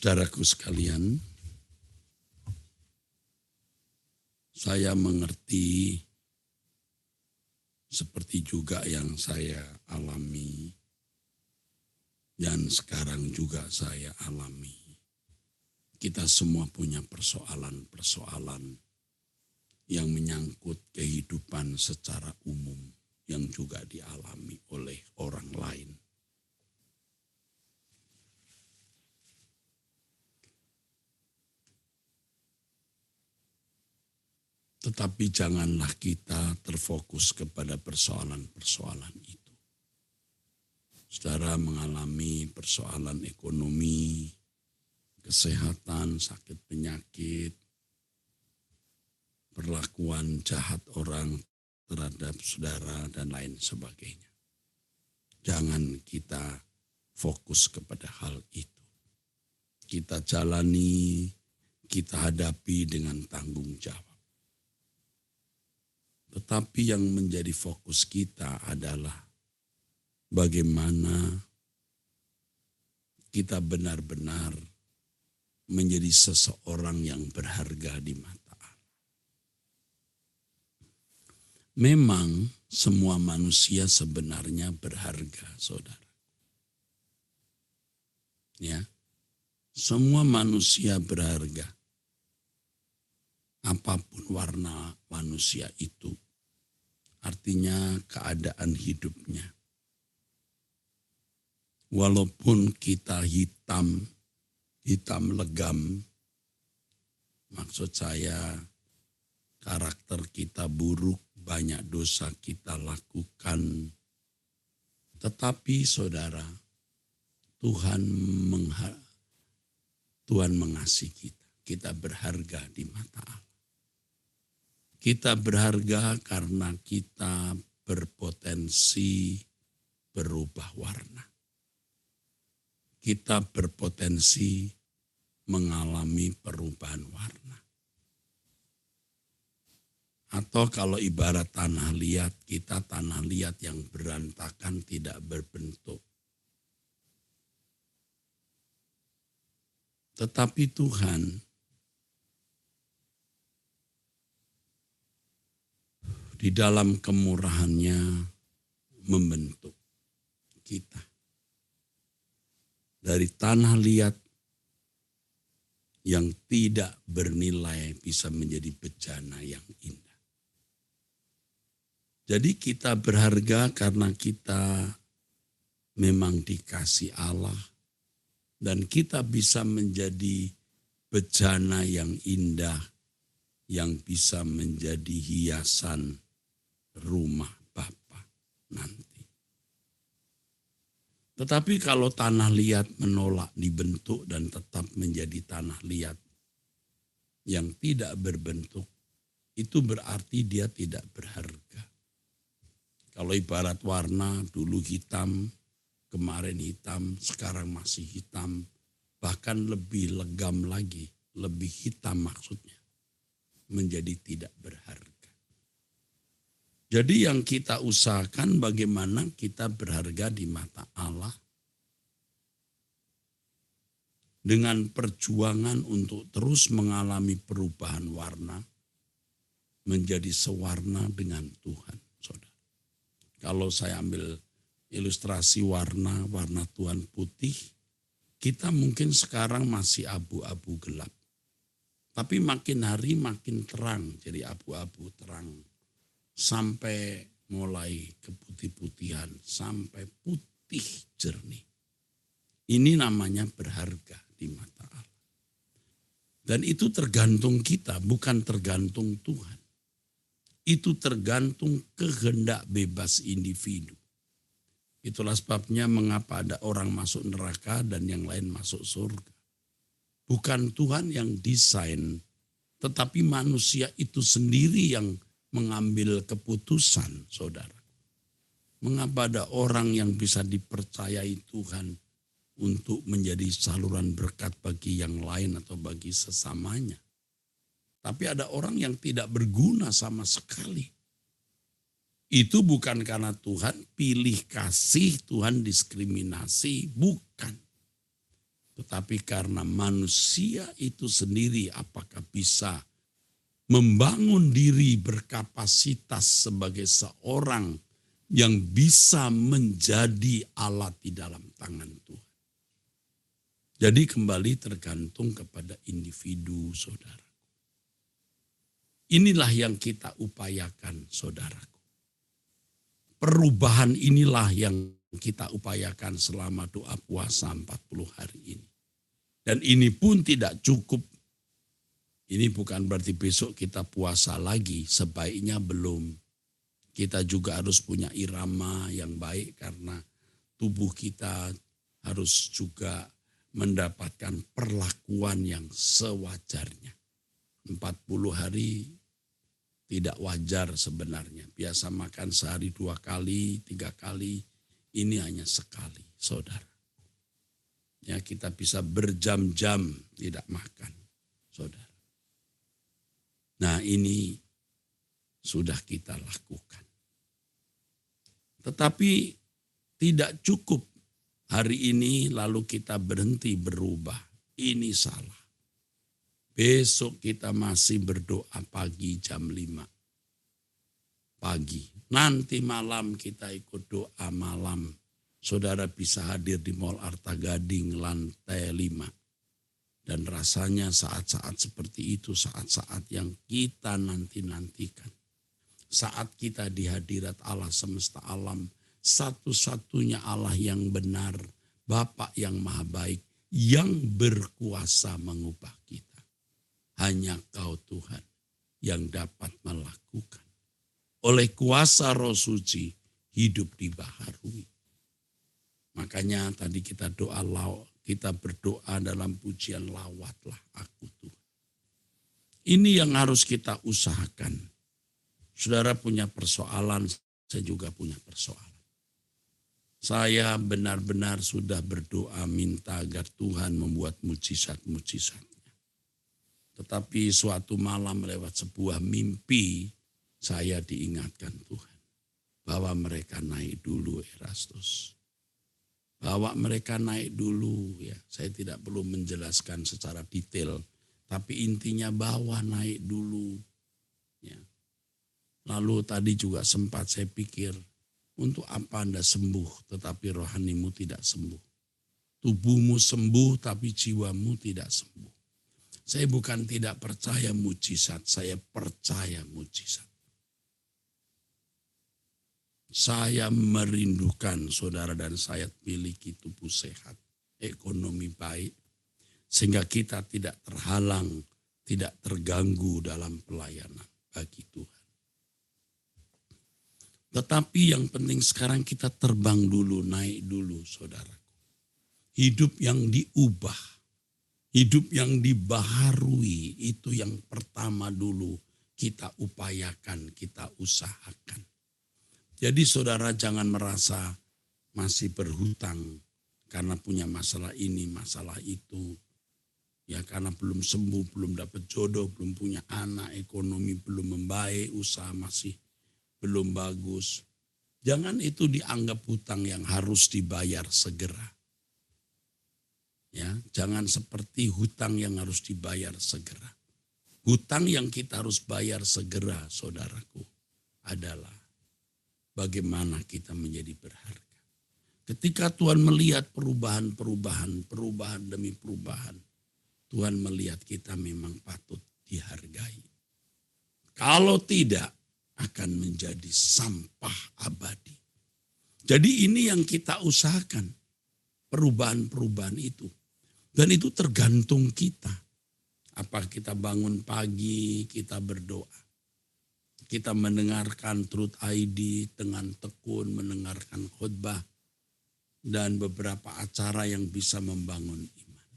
Saudaraku sekalian, saya mengerti seperti juga yang saya alami dan sekarang juga saya alami. Kita semua punya persoalan-persoalan yang menyangkut kehidupan secara umum yang juga dialami oleh orang lain. Tetapi janganlah kita terfokus kepada persoalan-persoalan itu. Saudara mengalami persoalan ekonomi, kesehatan, sakit penyakit, perlakuan jahat orang terhadap saudara dan lain sebagainya. Jangan kita fokus kepada hal itu. Kita jalani, kita hadapi dengan tanggung jawab. Tetapi yang menjadi fokus kita adalah bagaimana kita benar-benar menjadi seseorang yang berharga di mata Allah. Memang semua manusia sebenarnya berharga, saudara. Ya, semua manusia berharga. Apapun warna manusia itu, artinya keadaan hidupnya. Walaupun kita hitam legam, maksud saya karakter kita buruk, banyak dosa kita lakukan. Tetapi saudara, Tuhan mengasihi kita. Kita berharga di mata Allah. Kita berharga karena kita berpotensi berubah warna. Kita berpotensi mengalami perubahan warna. Atau kalau ibarat tanah liat, kita tanah liat yang berantakan tidak berbentuk. Tetapi Tuhan di dalam kemurahannya membentuk kita. Dari tanah liat yang tidak bernilai bisa menjadi bejana yang indah. Jadi kita berharga karena kita memang dikasih Allah dan kita bisa menjadi bejana yang indah yang bisa menjadi hiasan rumah Bapa nanti. Tetapi kalau tanah liat menolak dibentuk dan tetap menjadi tanah liat yang tidak berbentuk, itu berarti dia tidak berharga. Kalau ibarat warna dulu hitam, kemarin hitam, sekarang masih hitam, bahkan lebih legam lagi, lebih hitam maksudnya, menjadi tidak berharga. Jadi yang kita usahakan bagaimana kita berharga di mata Allah dengan perjuangan untuk terus mengalami perubahan warna menjadi sewarna dengan Tuhan, saudara. Kalau saya ambil ilustrasi warna Tuhan putih, kita mungkin sekarang masih abu-abu gelap. Tapi makin hari makin terang, jadi abu-abu terang. Sampai mulai keputih-putihan, sampai putih jernih. Ini namanya berharga di mata Allah. Dan itu tergantung kita, bukan tergantung Tuhan. Itu tergantung kehendak bebas individu. Itulah sebabnya mengapa ada orang masuk neraka dan yang lain masuk surga. Bukan Tuhan yang desain, tetapi manusia itu sendiri yang mengambil keputusan, saudara. Mengapa ada orang yang bisa dipercayai Tuhan untuk menjadi saluran berkat bagi yang lain atau bagi sesamanya. Tapi ada orang yang tidak berguna sama sekali. Itu bukan karena Tuhan pilih kasih, Tuhan diskriminasi, bukan. Tetapi karena manusia itu sendiri apakah bisa membangun diri berkapasitas sebagai seorang yang bisa menjadi alat di dalam tangan Tuhan. Jadi kembali tergantung kepada individu, saudara. Inilah yang kita upayakan, saudaraku. Perubahan inilah yang kita upayakan selama doa puasa 40 hari ini. Dan ini pun tidak cukup. Ini bukan berarti besok kita puasa lagi, sebaiknya belum. Kita juga harus punya irama yang baik karena tubuh kita harus juga mendapatkan perlakuan yang sewajarnya. 40 hari tidak wajar sebenarnya. Biasa makan sehari 2 kali, 3 kali, ini hanya sekali, saudara. Ya, kita bisa berjam-jam tidak makan, saudara. Nah, ini sudah kita lakukan. Tetapi tidak cukup hari ini lalu kita berhenti berubah. Ini salah. Besok kita masih berdoa pagi jam 5 pagi. Nanti malam kita ikut doa malam. Saudara bisa hadir di Mall Arta Gading lantai 5. Dan rasanya saat-saat seperti itu, saat-saat yang kita nanti-nantikan. Saat kita di hadirat Allah semesta alam, satu-satunya Allah yang benar, Bapa yang maha baik, yang berkuasa mengubah kita. Hanya Kau Tuhan yang dapat melakukan. Oleh kuasa Roh Suci, hidup dibaharui. Makanya tadi kita berdoa dalam pujian lawatlah aku Tuhan. Ini yang harus kita usahakan. Saudara punya persoalan, saya juga punya persoalan. Saya benar-benar sudah berdoa minta agar Tuhan membuat mujizat-mujizat. Tetapi suatu malam lewat sebuah mimpi, saya diingatkan Tuhan. Bahwa mereka naik dulu, Erastus. Bawa mereka naik dulu, ya. Saya tidak perlu menjelaskan secara detail. Tapi intinya bawa naik dulu. Ya. Lalu tadi juga sempat saya pikir, untuk apa Anda sembuh tetapi rohanimu tidak sembuh. Tubuhmu sembuh tapi jiwamu tidak sembuh. Saya bukan tidak percaya mujizat, saya percaya mujizat. Saya merindukan saudara dan saya miliki tubuh sehat, ekonomi baik, sehingga kita tidak terhalang, tidak terganggu dalam pelayanan bagi Tuhan. Tetapi yang penting sekarang kita terbang dulu, naik dulu saudaraku. Hidup yang diubah, hidup yang dibaharui, itu yang pertama dulu kita upayakan, kita usahakan. Jadi saudara jangan merasa masih berhutang karena punya masalah ini, masalah itu. Ya karena belum sembuh, belum dapat jodoh, belum punya anak, ekonomi belum membaik, usaha masih belum bagus. Jangan itu dianggap hutang yang harus dibayar segera. Ya, jangan seperti hutang yang harus dibayar segera. Hutang yang kita harus bayar segera, saudaraku, adalah bagaimana kita menjadi berharga. Ketika Tuhan melihat perubahan demi perubahan, Tuhan melihat kita memang patut dihargai. Kalau tidak, akan menjadi sampah abadi. Jadi ini yang kita usahakan, perubahan-perubahan itu. Dan itu tergantung kita. Apa kita bangun pagi, kita berdoa. Kita mendengarkan Truth ID dengan tekun, mendengarkan khotbah. Dan beberapa acara yang bisa membangun iman.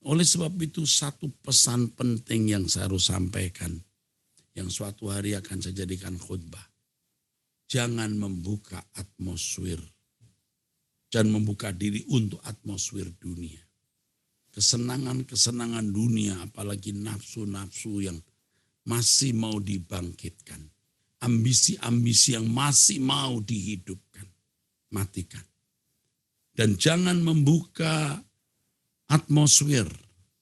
Oleh sebab itu satu pesan penting yang saya harus sampaikan. Yang suatu hari akan saya jadikan khotbah. Jangan membuka atmosfer. Jangan membuka diri untuk atmosfer dunia. Kesenangan-kesenangan dunia, apalagi nafsu-nafsu yang masih mau dibangkitkan. Ambisi-ambisi yang masih mau dihidupkan. Matikan. Dan jangan membuka atmosfer,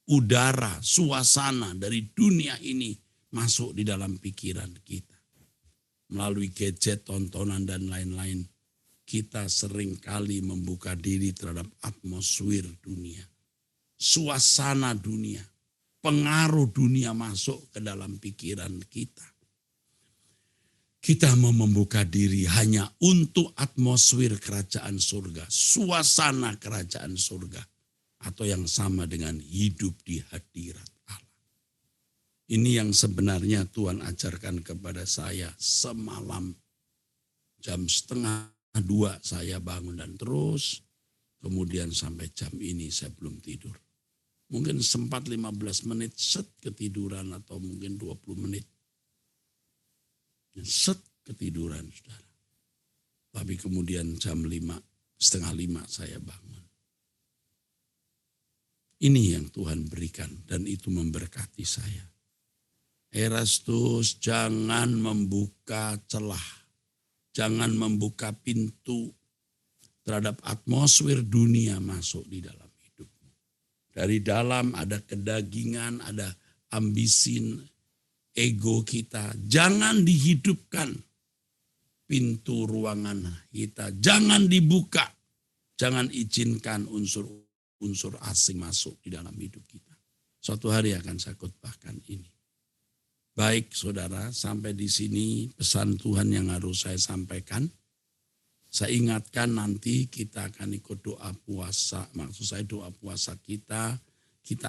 udara, suasana dari dunia ini masuk di dalam pikiran kita. Melalui gadget, tontonan, dan lain-lain, kita seringkali membuka diri terhadap atmosfer dunia, suasana dunia, pengaruh dunia masuk ke dalam pikiran kita. Kita mau membuka diri hanya untuk atmosfer kerajaan surga, suasana kerajaan surga, atau yang sama dengan hidup di hadirat Allah. Ini yang sebenarnya Tuhan ajarkan kepada saya semalam jam 1:30 saya bangun dan terus kemudian sampai jam ini saya belum tidur. Mungkin sempat 15 menit set ketiduran atau mungkin 20 menit. Set ketiduran, saudara. Tapi kemudian jam 4:30 saya bangun. Ini yang Tuhan berikan dan itu memberkati saya. Erastus, jangan membuka celah. Jangan membuka pintu terhadap atmosfer dunia masuk di dalam hidupmu. Dari dalam ada kedagingan, ada ambisi, ego kita. Jangan dihidupkan pintu ruangan kita. Jangan dibuka. Jangan izinkan unsur asing masuk di dalam hidup kita. Suatu hari akan saya khotbahkan ini. Baik saudara, sampai di sini pesan Tuhan yang harus saya sampaikan. Saya ingatkan nanti kita akan ikut doa puasa. Maksud saya doa puasa kita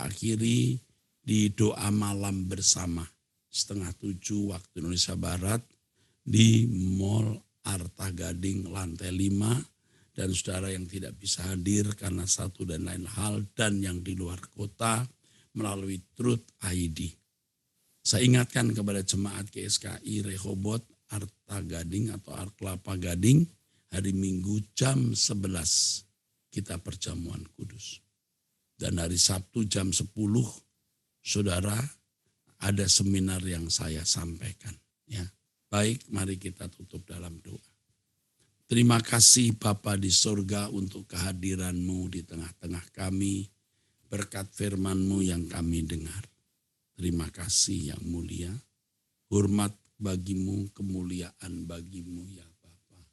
akhiri di doa malam bersama. 6:30 waktu Indonesia Barat di Mall Arta Gading lantai 5. Dan saudara yang tidak bisa hadir karena satu dan lain hal dan yang di luar kota melalui Truth ID. Saya ingatkan kepada jemaat GSKI Rehoboth Arta Gading atau Kelapa Gading hari Minggu jam 11 kita perjamuan kudus. Dan hari Sabtu jam 10 saudara ada seminar yang saya sampaikan. Ya, baik, mari kita tutup dalam doa. Terima kasih Bapa di surga untuk kehadiran-Mu di tengah-tengah kami, berkat firman-Mu yang kami dengar. Terima kasih yang mulia, hormat bagimu, kemuliaan bagimu ya Bapa.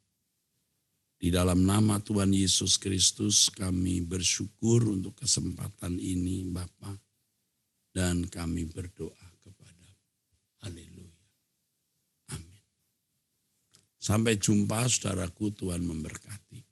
Di dalam nama Tuhan Yesus Kristus kami bersyukur untuk kesempatan ini Bapa, dan kami berdoa kepada Haleluya. Amin. Sampai jumpa saudaraku, Tuhan memberkati.